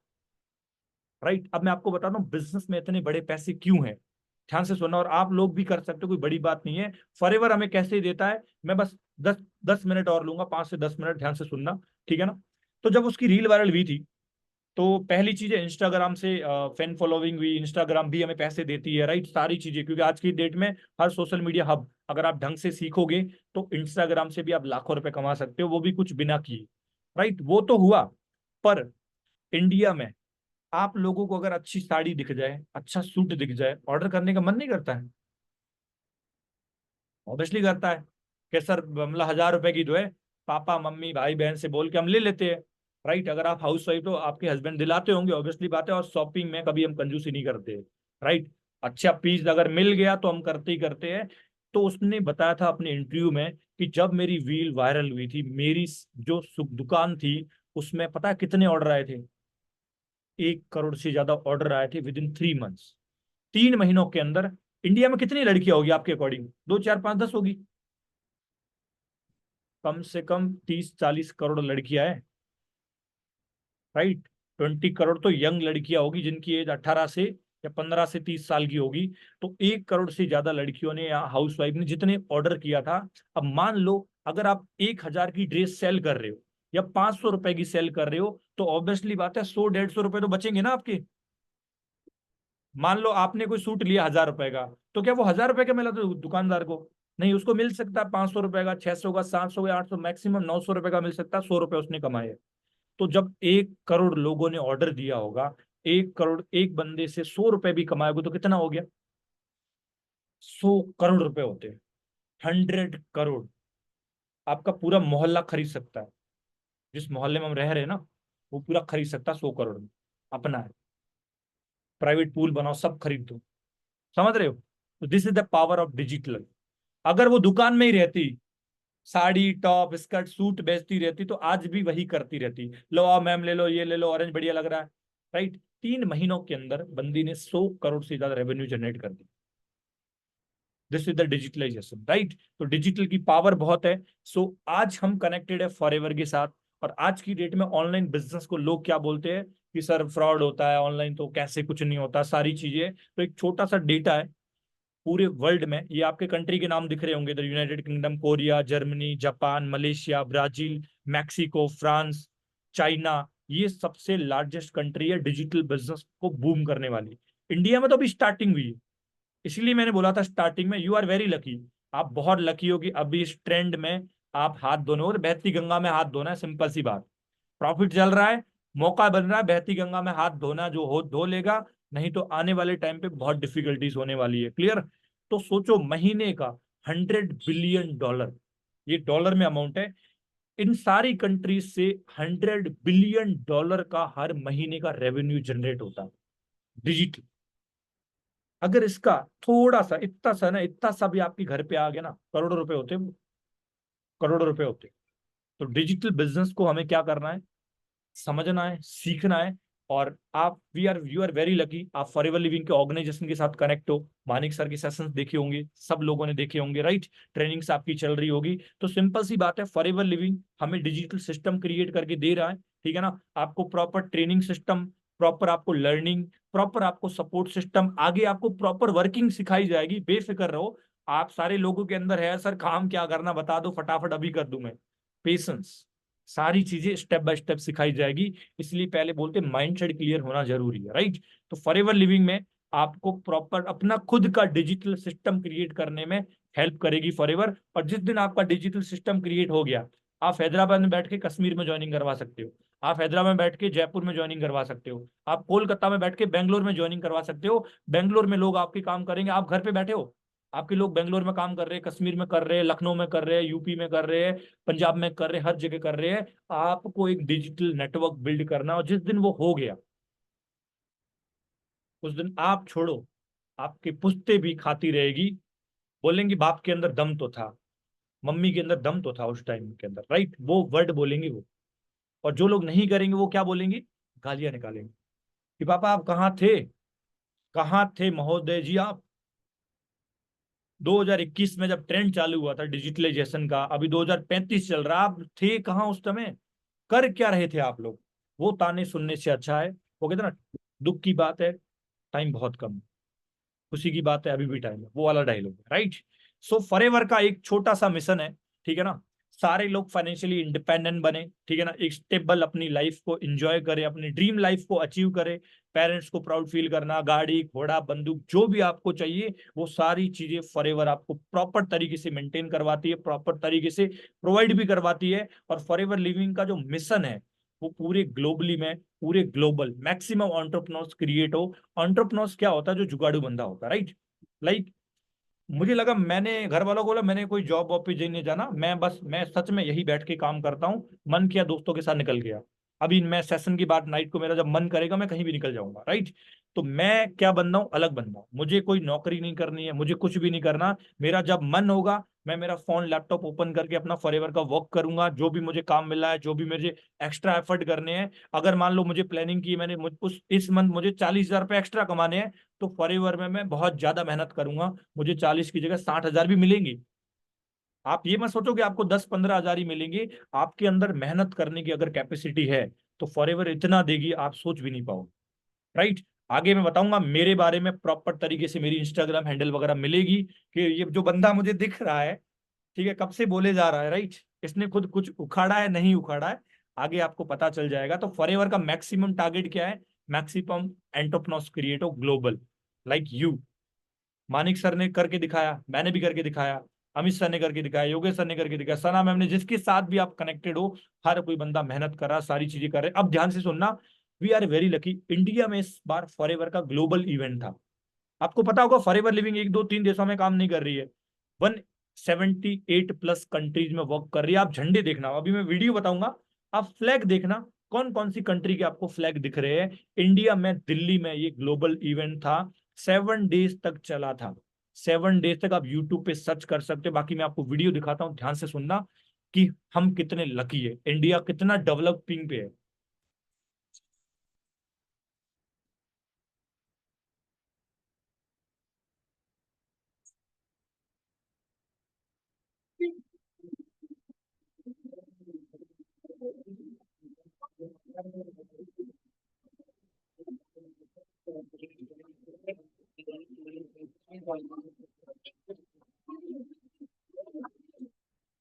राइट, अब मैं आपको बताता हूँ बिजनेस में इतने बड़े पैसे क्यों हैं, ध्यान से सुनना, और आप लोग भी कर सकते हो, कोई बड़ी बात नहीं है। फॉरएवर हमें कैसे देता है, मैं बस 10 मिनट और लूंगा, 5 से 10 मिनट, ध्यान से सुनना, ठीक है ना। तो जब उसकी रील वायरल हुई थी, तो पहली चीज है इंस्टाग्राम से फैन फॉलोइंग हुई, इंस्टाग्राम भी हमें पैसे देती है, राइट, सारी चीजें, क्योंकि आज की डेट में हर सोशल मीडिया हब अगर आप ढंग से सीखोगे तो इंस्टाग्राम से भी आप लाखों रुपए कमा सकते हो, वो भी कुछ बिना किए, राइट। वो तो हुआ, पर इंडिया में आप लोगों को अगर अच्छी साड़ी दिख जाए, अच्छा सूट दिख जाए, ऑर्डर करने का मन नहीं करता है? ऑब्वियसली करता है कि सर मतलब 1,000 रुपए की जो है, पापा मम्मी भाई बहन से बोल के हम ले लेते हैं, राइट। अगर आप हाउस वाइफ हो, आपके हस्बैंड दिलाते होंगे, ऑब्वियसली बात है। और शॉपिंग में कभी हम कंजूसी नहीं करते, राइट। अच्छा पीस अगर मिल गया तो हम करते ही करते हैं। तो उसने बताया था अपने इंटरव्यू में कि जब मेरी व्हील वायरल हुई थी, मेरी जो दुकान थी उसमें पता है कितने ऑर्डर आए थे? 1 करोड़ से ज्यादा ऑर्डर आए थे विद इन 3 मंथ्स। 3 महीनों के अंदर। इंडिया में कितनी लड़कियां होगी आपके अकॉर्डिंग? 2 4 5 10 होगी? कम से कम 30 40 करोड़ लड़कियां हैं, राइट। 20 करोड़ तो यंग लड़कियां होगी जिनकी एज 18 से या 15 से 30 साल की होगी। तो 1 करोड़ से ज्यादा लड़कियों ने या हाउस वाइफ ने जितने ऑर्डर किया था। अब मान लो अगर आप 1,000 की ड्रेस सेल कर रहे हो या 500 रुपए की सेल कर रहे हो, तो ऑब्वियसली बात है 100 150 रुपए तो बचेंगे ना आपके। मान लो आपने कोई सूट लिया 1,000 रुपए का, तो क्या वो 1,000 रुपए का मिला तो दुकानदार को? नहीं, उसको मिल सकता है 500 रुपए का, 600 का, 700 का, 800, मैक्सिमम 900 रुपए का मिल सकता है। 100 रुपए उसने कमाए। तो जब 1 करोड़ लोगों ने ऑर्डर दिया होगा, 1 करोड़ एक बंदे से 100 रुपए भी कमाएगा तो कितना हो गया? 100 करोड़ रुपए होते हैं। 100 करोड़ आपका पूरा मोहल्ला खरीद सकता है। जिस मोहल्ले में हम रह रहे हैं ना, वो पूरा खरीद सकता है 100 करोड़ में। अपना है, प्राइवेट पूल बनाओ, सब खरीद दो। समझ रहे हो? तो this is the power of digital. अगर वो दुकान में ही रहती, साड़ी टॉप स्कर्ट सूट बेचती रहती, तो आज भी वही करती रहती। लो आओ मैम, ले लो, ये ले लो, ऑरेंज बढ़िया लग रहा है, राइट। 3 महीनों के अंदर बंदी ने 100 करोड़ से ज्यादा रेवेन्यू जनरेट कर दी। This is the digitalization, right. तो डिजिटल की पावर बहुत है। सो आज हम कनेक्टेड है फॉरएवर के साथ। और आज की डेट में ऑनलाइन बिजनेस को लोग क्या बोलते हैं कि सर फ्रॉड होता है ऑनलाइन, तो कैसे कुछ नहीं होता, सारी चीजें। तो एक छोटा सा डेटा है पूरे वर्ल्ड में, ये आपके कंट्री के नाम दिख रहे होंगे इधर, United kingdom, Korea, Germany, Japan, Malaysia, Brazil, Mexico, France, China. ये सबसे लार्जेस्ट कंट्री है डिजिटल बिजनेस को बूम करने वाली। इंडिया में तो अभी स्टार्टिंग हुई है। इसलिए मैंने बोला था स्टार्टिंग में, यू आर वेरी लकी। आप बहुत लकी हो कि अभी इस ट्रेंड में आप हाथ धोने हो। बहती गंगा में हाथ धोना है, सिंपल सी बात। प्रॉफिट चल रहा है, मौका बन रहा है, बहती गंगा में हाथ धोना जो हो धो लेगा। नहीं तो आने वाले टाइम पे बहुत डिफिकल्टीज होने वाली है। क्लियर? तो सोचो महीने का 100 बिलियन डॉलर, ये डॉलर में अमाउंट है। इन सारी कंट्रीज से 100 बिलियन डॉलर का हर महीने का रेवेन्यू जनरेट होता है डिजिटल। अगर इसका थोड़ा सा, इतना सा भी आपके घर पे आ गया ना, करोड़ों रुपए होते, करोड़ों रुपए होते। तो डिजिटल बिजनेस को हमें क्या करना है? समझना है, सीखना है। और आप यू आर वेरी लकी, आप फॉरएवर लिविंग के ऑर्गेनाइजेशन के साथ कनेक्ट हो। मानिक सर के सेशंस देखे होंगे, सब लोगों ने देखे होंगे, राइट। ट्रेनिंग्स आपकी चल रही होगी। तो सिंपल सी बात है, फॉरएवर लिविंग हमें डिजिटल सिस्टम क्रिएट करके दे रहा है, ठीक है ना। आपको प्रॉपर ट्रेनिंग सिस्टम, प्रॉपर आपको लर्निंग, प्रॉपर आपको सपोर्ट सिस्टम, आगे आपको प्रॉपर वर्किंग सिखाई जाएगी। बेफिक्र रहो। आप सारे लोगों के अंदर है सर काम क्या करना बता दो, फटाफट अभी कर दूं मैं। पेशेंस, सारी चीजें स्टेप बाय स्टेप सिखाई जाएगी। इसलिए पहले बोलते माइंडसेट क्लियर होना जरूरी है, राइट। तो फॉरएवर लिविंग में आपको प्रॉपर अपना खुद का डिजिटल सिस्टम क्रिएट करने में हेल्प करेगी फॉरएवर। और जिस दिन आपका डिजिटल सिस्टम क्रिएट हो गया, आप हैदराबाद में बैठ के कश्मीर में ज्वाइनिंग करवा सकते हो, आप हैदराबाद में बैठ के जयपुर में ज्वाइनिंग करवा सकते हो, आप कोलकाता में बैठ के बेंगलोर में ज्वाइनिंग करवा सकते हो। बेंगलोर में लोग आपके काम करेंगे, आप घर पे बैठे हो। आपके लोग बेंगलोर में काम कर रहे हैं, कश्मीर में कर रहे हैं, लखनऊ में कर रहे हैं, यूपी में कर रहे हैं, पंजाब में कर रहे हैं, हर जगह कर रहे हैं। आपको एक डिजिटल नेटवर्क बिल्ड करना, और जिस दिन वो हो गया, उस दिन आप छोड़ो, आपकी पुश्ते भी खाती रहेगी। बोलेंगे बाप के अंदर दम तो था, मम्मी के अंदर दम तो था उस टाइम के अंदर, राइट। वो वर्ड बोलेंगे वो। और जो लोग नहीं करेंगे वो क्या बोलेंगे? गालियां निकालेंगे कि पापा आप कहाँ थे, कहाँ थे महोदय जी आप। 2021 में जब ट्रेंड चालू हुआ था डिजिटलाइजेशन का, अभी 2035 चल रहा, आप थे कहाँ उस समय? कर क्या रहे थे आप लोग? वो ताने सुनने से अच्छा है, वो कहते हैं ना, दुख की बात है टाइम बहुत कम, खुशी की बात है अभी भी टाइम है, वो वाला डायलॉग है, राइट। सो फॉरएवर का एक छोटा सा मिशन है, ठीक है ना। सारे लोग फाइनेंशियली इंडिपेंडेंट बने, ठीक है ना, एक स्टेबल अपनी लाइफ को एंजॉय करे, अपनी ड्रीम लाइफ को अचीव करे। पेरेंट्स को प्राउड फील करना, गाड़ी घोड़ा बंदूक जो भी आपको चाहिए, वो सारी चीजें फॉरएवर आपको प्रॉपर तरीके से मेंटेन करवाती है, प्रॉपर तरीके से प्रोवाइड भी करवाती है। और फॉरएवर लिविंग का जो मिशन है, वो पूरे ग्लोबली में, पूरे ग्लोबल मैक्सिमम एंटरप्रेन्योर्स क्रिएट हो। एंटरप्रेन्योर्स क्या होता है? जो जुगाड़ू बंदा होता है, राइट। लाइक मुझे लगा, मैंने घर वालों को बोला मैंने कोई जॉब वॉब पे नहीं जाना, मैं सच में यही बैठ के काम करता हूँ। मन किया दोस्तों के साथ निकल गया। अभी मैं सेशन की बात, नाइट को मेरा जब मन करेगा मैं कहीं भी निकल जाऊंगा, राइट। तो मैं क्या बंदा हूँ? अलग बंदा हूँ। मुझे कोई नौकरी नहीं करनी है, मुझे कुछ भी नहीं करना। मेरा जब मन होगा मैं मेरा फोन लैपटॉप ओपन करके अपना फॉरएवर का वर्क करूंगा, जो भी मुझे काम मिला है, जो भी मुझे एक्स्ट्रा एफर्ट करने हैं। अगर मान लो मुझे प्लानिंग की, मैंने उस इस मंथ मुझे 40,000 रुपये एक्स्ट्रा कमाने हैं, तो फॉरएवर में मैं बहुत ज्यादा मेहनत करूंगा, मुझे 40 की जगह 60,000 भी मिलेंगी। आप ये मत सोचो कि आपको 10-15 हजार ही मिलेंगे। आपके अंदर मेहनत करने की अगर कैपेसिटी है तो फॉरएवर इतना देगी आप सोच भी नहीं पाओगे, राइट। आगे मैं बताऊंगा मेरे बारे में प्रॉपर तरीके से, मेरी इंस्टाग्राम हैंडल वगैरह मिलेगी कि ये जो बंदा मुझे दिख रहा है, ठीक है, कब से बोले जा रहा है, राइट, इसने खुद कुछ उखाड़ा है नहीं उखाड़ा है, आगे आपको पता चल जाएगा। तो फॉरएवर का मैक्सिमम टारगेट क्या है? Maximum entrepreneurs create global, like you. Manik sir ने करके दिखाया, मैंने भी करके दिखाया, अमित सर ने करके दिखाया, योगेश सर ने करके दिखाया, सना मैम ने, जिसके साथ भी आप कनेक्टेड हो, हर कोई बंदा मेहनत कर रहा, सारी चीजें कर रहे। अब ध्यान से सुनना, we are very lucky, India में इस बार फॉरएवर का ग्लोबल इवेंट था। आपको पता होगा फॉरएवर लिविंग 1 2 3 देशों में काम नहीं कर रही है, 178+ कंट्रीज में वर्क कर रही है। आप झंडे देखना, अभी मैं वीडियो बताऊंगा, आप फ्लैग देखना, कौन कौन सी कंट्री के आपको फ्लैग दिख रहे हैं। इंडिया में, दिल्ली में ये ग्लोबल इवेंट था, 7 डेज तक चला था, 7 डेज तक। आप यूट्यूब पे सर्च कर सकते हो, बाकी मैं आपको वीडियो दिखाता हूं, ध्यान से सुनना कि हम कितने लकी है, इंडिया कितना डेवलपिंग पे है।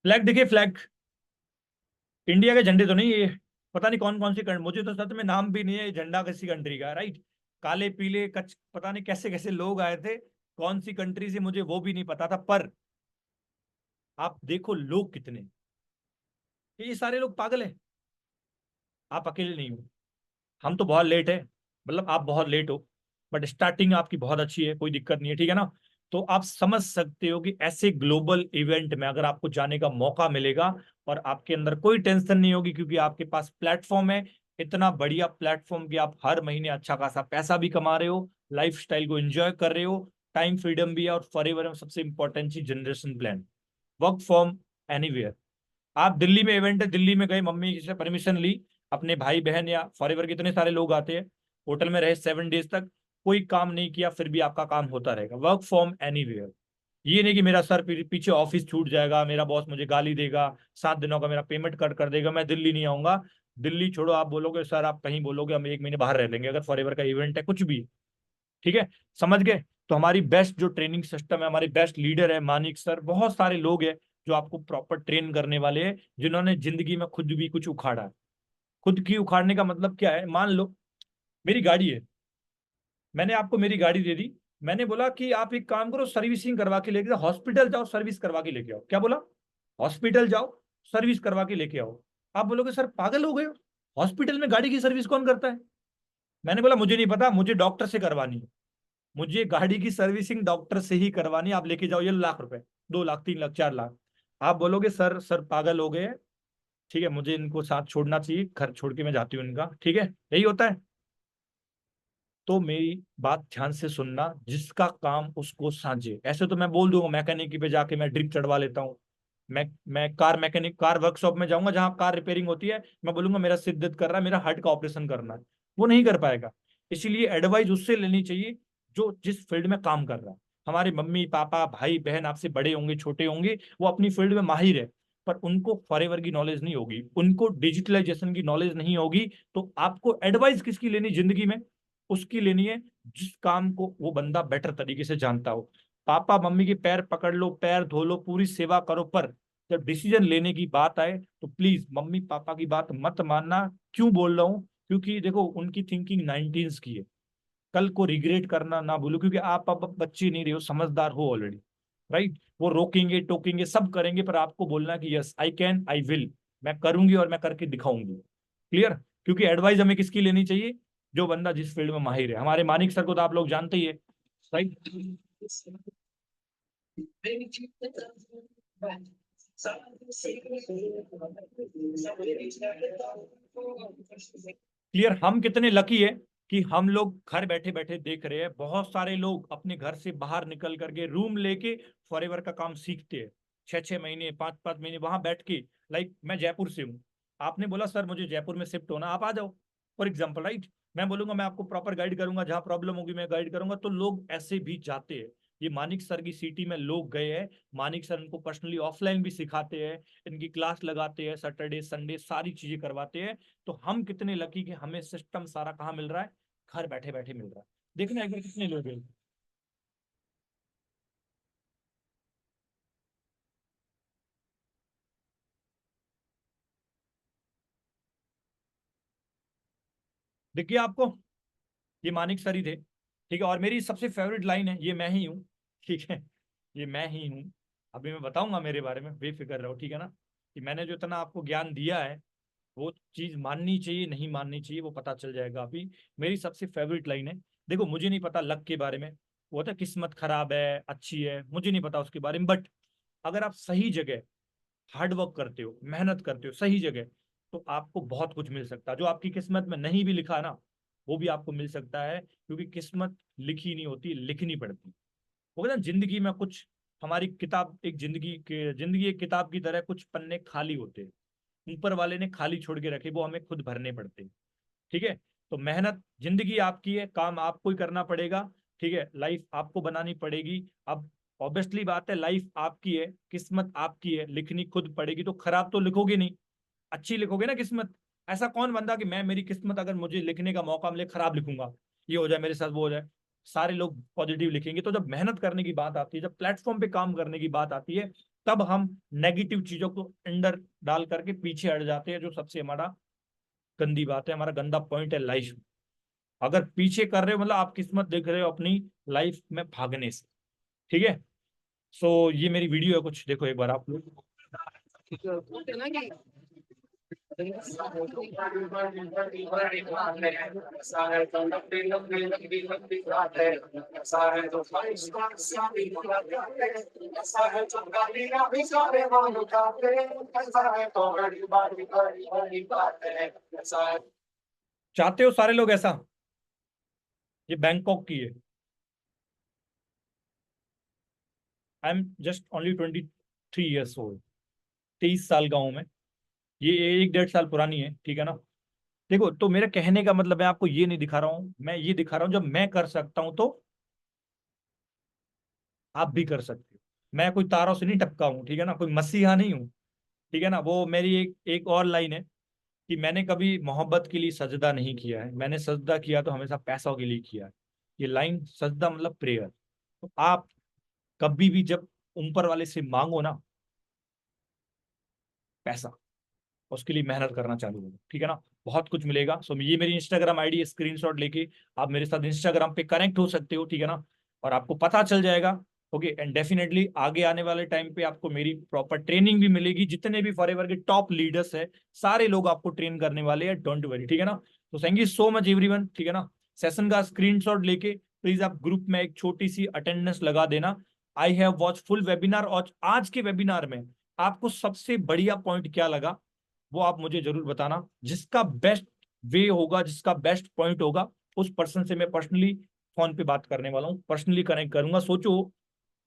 फ्लैग देखिए, फ्लैग इंडिया के झंडे तो नहीं ये, पता नहीं कौन कौन सी कंट्री, मुझे तो सच में नाम भी नहीं है ये झंडा किसी कंट्री का, राइट। काले पीले कच, पता नहीं कैसे कैसे लोग आए थे, कौन सी कंट्री से मुझे वो भी नहीं पता था। पर आप देखो लोग कितने, ये सारे लोग पागल है, आप अकेले नहीं हो। हम तो बहुत लेट है, मतलब आप बहुत लेट हो, बट स्टार्टिंग आपकी बहुत अच्छी है, कोई दिक्कत नहीं है, ठीक है ना। तो आप समझ सकते हो कि ऐसे ग्लोबल इवेंट में अगर आपको जाने का मौका मिलेगा और आपके अंदर कोई टेंशन नहीं होगी, क्योंकि आपके पास प्लेटफॉर्म है, इतना बढ़िया प्लेटफॉर्म कि आप हर महीने अच्छा खासा पैसा भी कमा रहे हो, लाइफ स्टाइल को एंजॉय कर रहे हो, टाइम फ्रीडम भी है, और फॉरएवर में सबसे इंपॉर्टेंट चीज generation plan, work from anywhere. आप दिल्ली में इवेंट है, दिल्ली में गए, मम्मी से परमिशन ली, अपने भाई बहन या फॉरएवर के इतने सारे लोग आते हैं, होटल में रहे 7 डेज तक, कोई काम नहीं किया, फिर भी आपका काम होता रहेगा, वर्क फ्रॉम एनीवेयर। ये नहीं कि मेरा सर पीछे ऑफिस छूट जाएगा, मेरा बॉस मुझे गाली देगा, 7 दिनों का मेरा पेमेंट कट कर देगा, मैं दिल्ली नहीं आऊंगा। दिल्ली छोड़ो, आप बोलोगे सर, आप कहीं बोलोगे हम 1 महीने बाहर रह लेंगे, अगर फॉरएवर का इवेंट है कुछ भी, ठीक है, समझ गए। तो हमारी बेस्ट जो ट्रेनिंग सिस्टम है, हमारे बेस्ट लीडर है मानिक सर, बहुत सारे लोग हैं जो आपको प्रॉपर ट्रेन करने वाले हैं, जिन्होंने जिंदगी में खुद भी कुछ उखाड़ा है। खुद की उखाड़ने का मतलब क्या है? मान लो मेरी गाड़ी है, मैंने आपको मेरी गाड़ी दे दी, मैंने बोला कि आप एक काम करो, सर्विसिंग करवा के लेके जाओ, हॉस्पिटल जाओ सर्विस करवा के लेके आओ, क्या बोला? हॉस्पिटल जाओ सर्विस करवा के लेके आओ। आप बोलोगे सर पागल हो गए हो, हॉस्पिटल में गाड़ी की सर्विस कौन करता है? मैंने बोला मुझे नहीं पता, मुझे डॉक्टर से करवानी है, मुझे गाड़ी की सर्विसिंग डॉक्टर से ही करवानी है, आप लेके जाओ, ये लाख रुपए, 2 लाख 3 लाख 4 लाख। आप बोलोगे सर सर पागल हो गए हैं, ठीक है, मुझे इनको साथ छोड़ना चाहिए, घर छोड़ के मैं जाती हूँ इनका, ठीक है, यही होता है। तो मेरी बात ध्यान से सुनना, जिसका काम उसको साझे, ऐसे तो मैं बोल दूंगा मैकेनिक पे जाके मैं ड्रिप चढ़वा लेता हूँ, मैं कार मैकेनिक, कार वर्कशॉप में जाऊंगा जहां कार रिपेयरिंग होती है, मैं बोलूंगा मेरा सिर दर्द कर रहा है, मेरा हार्ट का ऑपरेशन करना है, वो नहीं कर पाएगा। इसीलिए एडवाइस उससे लेनी चाहिए जो जिस फील्ड में काम कर रहा है। हमारे मम्मी पापा भाई बहन आपसे बड़े होंगे छोटे होंगे, वो अपनी फील्ड में माहिर है, पर उनको फॉरएवर की नॉलेज नहीं होगी, उनको डिजिटलाइजेशन की नॉलेज नहीं होगी। तो आपको एडवाइस किसकी लेनी जिंदगी में? उसकी लेनी है जिस काम को वो बंदा बेटर तरीके से जानता हो। पापा मम्मी के पैर पकड़ लो, पैर धो लो, पूरी सेवा करो, पर जब डिसीजन लेने की बात आए तो प्लीज मम्मी पापा की बात मत मानना। क्यों बोल रहा हूँ? क्योंकि देखो उनकी थिंकिंग 19s की है, कल को रिग्रेट करना ना भूलो, क्योंकि आप अब बच्चे नहीं रहे हो, समझदार हो ऑलरेडी, राइट। वो रोकेंगे टोकेंगे सब करेंगे, पर आपको बोलना कि yes I can I will, मैं करूंगी और मैं करके दिखाऊंगी, क्लियर। क्योंकि एडवाइस हमें किसकी लेनी चाहिए? जो बंदा जिस फील्ड में माहिर है। हमारे मानिक सर को तो आप लोग जानते ही है, राइट। क्लियर, हम कितने लकी है कि हम लोग घर बैठे बैठे देख रहे हैं, बहुत सारे लोग अपने घर से बाहर निकल करके रूम लेके फॉरएवर का काम सीखते हैं। 6 महीने 5 महीने वहां बैठ के, लाइक मैं जयपुर से हूँ, आपने बोला सर मुझे जयपुर में शिफ्ट होना, आप आ जाओ फॉर एग्जाम्पल, राइट। मैं बोलूंगा मैं आपको प्रॉपर गाइड करूंगा, जहां प्रॉब्लम होगी मैं गाइड करूंगा, तो लोग ऐसे भी जाते हैं। ये मानिक सर की सिटी में लोग गए हैं, मानिक सर इनको पर्सनली ऑफलाइन भी सिखाते हैं, इनकी क्लास लगाते हैं, सैटरडे संडे सारी चीजें करवाते हैं। तो हम कितने लकी कि हमें सिस्टम सारा कहाँ मिल रहा है, घर बैठे बैठे मिल रहा है। देखना एक बार कितने लोग हैं। देखिए आपको, ये मानिक सर ही थे, ठीक है। और मेरी सबसे फेवरेट लाइन है, ये मैं ही हूँ, ठीक है, ये मैं ही हूँ। अभी मैं बताऊंगा मेरे बारे में, बेफिक्र रहो, ठीक है ना। कि मैंने जो इतना आपको ज्ञान दिया है, वो चीज माननी चाहिए नहीं माननी चाहिए वो पता चल जाएगा अभी। मेरी सबसे फेवरेट लाइन है, देखो मुझे नहीं पता लक के बारे में, वो था किस्मत खराब है अच्छी है, मुझे नहीं पता उसके बारे में, बट अगर आप सही जगह हार्ड वर्क करते हो, मेहनत करते हो सही जगह, तो आपको बहुत कुछ मिल सकता है। जो आपकी किस्मत में नहीं भी लिखा ना, वो भी आपको मिल सकता है, क्योंकि किस्मत लिखी नहीं होती, लिखनी पड़ती। वो कहते हैं जिंदगी में कुछ, हमारी किताब एक जिंदगी एक किताब की तरह, कुछ पन्ने खाली होते हैं, ऊपर वाले ने खाली छोड़ के रखे, वो हमें खुद भरने पड़ते हैं, ठीक है। तो मेहनत, जिंदगी आपकी है, काम आपको ही करना पड़ेगा, ठीक है, लाइफ आपको बनानी पड़ेगी। अब ऑब्वियसली बात है, लाइफ आपकी है, किस्मत आपकी है, लिखनी खुद पड़ेगी, तो खराब तो लिखोगे नहीं, अच्छी लिखोगे ना किस्मत। ऐसा कौन बंदा कि मैं, मेरी किस्मत अगर मुझे लिखने का मौका मिले खराब लिखूंगा, ये हो जाए मेरे साथ वो हो जाए। सारे लोग पॉजिटिव लिखेंगे। तो जब मेहनत करने की बात आती है, जब प्लेटफॉर्म पे काम करने की बात आती है, तब हम नेगेटिव चीजों को अंदर डाल करके पीछे हट जाते हैं, जो सबसे हमारा गंदी बात है, हमारा गंदा पॉइंट है लाइफ। अगर पीछे कर रहे हो मतलब आप किस्मत देख रहे हो अपनी लाइफ में भागने से, ठीक है। सो ये मेरी वीडियो है, कुछ देखो एक बार आप लोग। चाहते हो सारे लोग ऐसा? ये बैंकॉक की है। I am just only 23 years old, 23 साल का हूं मैं। ये 1-1.5 साल पुरानी है, ठीक है ना। देखो, तो मेरा कहने का मतलब, मैं आपको ये नहीं दिखा रहा हूँ, मैं ये दिखा रहा हूँ जब मैं कर सकता हूं तो आप भी कर सकते हो। मैं कोई तारों से नहीं टपका हूँ, ठीक है ना, कोई मसीहा नहीं हूँ, ठीक है ना। वो मेरी एक एक और लाइन है कि मैंने कभी मोहब्बत के लिए सजदा नहीं किया है, मैंने सजदा किया तो हमेशा पैसों के लिए किया है। ये लाइन, सजदा मतलब प्रेयर। तो आप कभी भी जब ऊपर वाले से मांगो ना पैसा, उसके लिए मेहनत करना चालू करो, ठीक है ना, बहुत कुछ मिलेगा। सो ये मेरी इंस्टाग्राम आईडी, स्क्रीनशॉट लेके आप मेरे साथ इंस्टाग्राम पे कनेक्ट हो सकते हो, ठीक है ना, और आपको पता चल जाएगा। ओके, एंड डेफिनेटली आगे आने वाले टाइम पे आपको मेरी प्रॉपर ट्रेनिंग भी मिलेगी। जितने भी फॉरएवर के टॉप लीडर्स है, सारे लोग आपको ट्रेन करने वाले हैं, डोंट वरी, ठीक है ना। तो thank you so much everyone, ठीक है ना। सेशन का स्क्रीनशॉट लेके प्लीज आप ग्रुप में एक छोटी सी अटेंडेंस लगा देना। I have watch full webinar, और आज के वेबिनार में आपको सबसे बढ़िया पॉइंट क्या लगा वो आप मुझे जरूर बताना। जिसका बेस्ट वे होगा, जिसका बेस्ट पॉइंट होगा, उस पर्सन से मैं पर्सनली फोन पे बात करने वाला हूँ, पर्सनली कनेक्ट करूंगा। सोचो,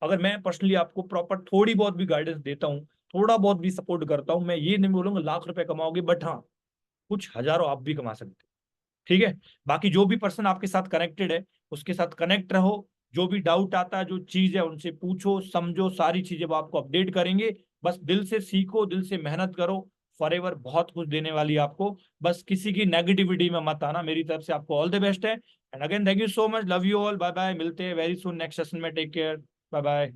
अगर मैं पर्सनली आपको प्रॉपर थोड़ी बहुत भी गाइडेंस देता हूँ, थोड़ा बहुत भी सपोर्ट करता हूँ, मैं ये नहीं बोलूंगा लाख रुपए कमाओगे, बट हाँ, कुछ हजारों आप भी कमा सकते हो, ठीक है। बाकी जो भी पर्सन आपके साथ कनेक्टेड है, उसके साथ कनेक्ट रहो। जो भी डाउट आता है, जो चीज है, उनसे पूछो, समझो, सारी चीजें वो आपको अपडेट करेंगे। बस दिल से सीखो, दिल से मेहनत करो, फॉरएवर बहुत कुछ देने वाली है आपको। बस किसी की नेगेटिविटी में मत आना। मेरी तरफ से आपको ऑल द बेस्ट है, and again thank you so much, love you all, bye bye, मिलते हैं वेरी सुन नेक्स्ट सेशन में, टेक केयर, बाय बाय।